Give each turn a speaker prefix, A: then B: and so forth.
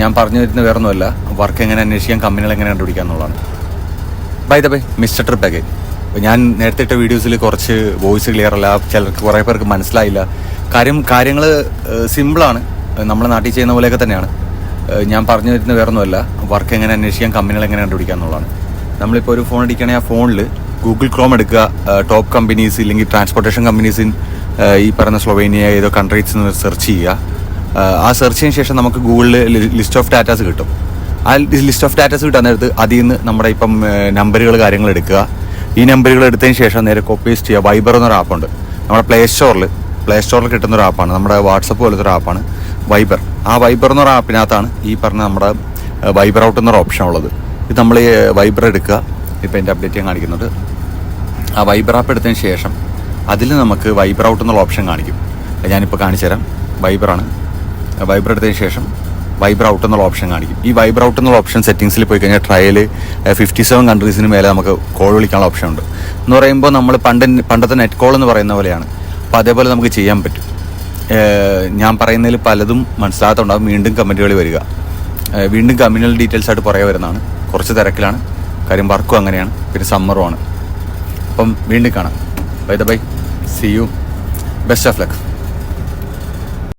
A: ഞാൻ പറഞ്ഞു തരുന്ന വേറൊന്നുമല്ല, വർക്ക് എങ്ങനെ അന്വേഷിക്കാം, കമ്പനികൾ എങ്ങനെ കണ്ടുപിടിക്കുക എന്നുള്ളതാണ്. By the by, mister trip again. ഞാൻ നേരത്തെ ഇട്ട വീഡിയോസിൽ കുറച്ച് വോയിസ് ക്ലിയർ അല്ല, ചിലർക്ക് കുറേ പേർക്ക് മനസ്സിലായില്ല. കാര്യങ്ങൾ സിമ്പിളാണ്, നമ്മുടെ നാട്ടിൽ ചെയ്യുന്ന പോലെയൊക്കെ തന്നെയാണ്. ഞാൻ പറഞ്ഞു തരുന്ന വേറൊന്നുമല്ല, വർക്ക് എങ്ങനെ അന്വേഷിക്കാം, കമ്പനികൾ എങ്ങനെ കണ്ടുപിടിക്കുക എന്നുള്ളതാണ്. നമ്മളിപ്പോൾ ഒരു ഫോൺ അടിക്കണമെങ്കിൽ ആ ഫോണിൽ ഗൂഗിൾ ക്രോം എടുക്കുക, ടോപ്പ് കമ്പനീസ് ഇല്ലെങ്കിൽ ട്രാൻസ്പോർട്ടേഷൻ കമ്പനീസ് ഇൻ ഈ പറയുന്ന സ്ലൊവേനിയ ഏതോ കൺട്രീസ് നിന്ന് സെർച്ച് ചെയ്യുക. ആ സെർച്ച് ചെയ്തതിന് ശേഷം നമുക്ക് ഗൂഗിളിൽ ലിസ്റ്റ് ഓഫ് ഡാറ്റാസ് കിട്ടും. ആ ലിസ്റ്റ് ഓഫ് ഡാറ്റാസ് കിട്ടാൻ നേരത്ത് അതിൽ നിന്ന് നമ്മുടെ ഇപ്പം നമ്പറുകൾ കാര്യങ്ങൾ എടുക്കുക. ഈ നമ്പറുകൾ എടുത്തതിന് ശേഷം നേരെ കോപ്പി പേസ്റ്റ് ചെയ്യുക. വൈബർ എന്നൊരു ആപ്പുണ്ട് നമ്മുടെ പ്ലേ സ്റ്റോറിൽ കിട്ടുന്ന ഒരു ആപ്പാണ്, നമ്മുടെ വാട്സപ്പ് പോലത്തെ ഒരു ആപ്പാണ് വൈബർ. ആ വൈബർ എന്നൊരു ആപ്പിനകത്താണ് ഈ പറഞ്ഞ നമ്മുടെ വൈബർ ഔട്ട് എന്നൊരു ഓപ്ഷൻ ഉള്ളത്. ഇത് നമ്മൾ വൈബർ എടുക്കുക. ഇപ്പോൾ എൻ്റെ അപ്ഡേറ്റ് ഞാൻ കാണിക്കുന്നുണ്ട്. ആ വൈബർ ആപ്പ് എടുത്തതിന് ശേഷം അതിൽ നമുക്ക് വൈബർ ഔട്ട് എന്നുള്ള ഓപ്ഷൻ കാണിക്കും. ഞാനിപ്പോൾ കാണിച്ചു തരാം. വൈബറാണ്. വൈബർ എടുത്തതിന് ശേഷം വൈബർ ഔട്ട് എന്നുള്ള ഓപ്ഷൻ കാണിക്കും. ഈ വൈബർ ഔട്ട് എന്നുള്ള ഓപ്ഷൻ സെറ്റിംഗ്സിൽ പോയി കഴിഞ്ഞാൽ ട്രയൽ 57 കൺട്രീസിന് മേലെ നമുക്ക് കോൾ വിളിക്കാനുള്ള ഓപ്ഷൻ ഉണ്ട്. എന്ന് പറയുമ്പോൾ നമ്മൾ പണ്ടത്തെ നെറ്റ് കോൾ എന്ന് പറയുന്ന പോലെയാണ്. അപ്പോൾ അതേപോലെ നമുക്ക് ചെയ്യാൻ പറ്റും. ഞാൻ പറയുന്നതിൽ പലതും മനസ്സിലാകാത്തുണ്ടാകും. വീണ്ടും കമൻറ്റുകൾ വരിക. വീണ്ടും കമ്മ്യൂണൽ ഡീറ്റെയിൽസ് ആയിട്ട് പുറകെ വരുന്നതാണ്. കുറച്ച് തിരക്കിലാണ്, കാര്യം വർക്കും അങ്ങനെയാണ്, പിന്നെ സമ്മറുമാണ്. അപ്പം വീണ്ടും കാണാം. By the by, see you, best of luck.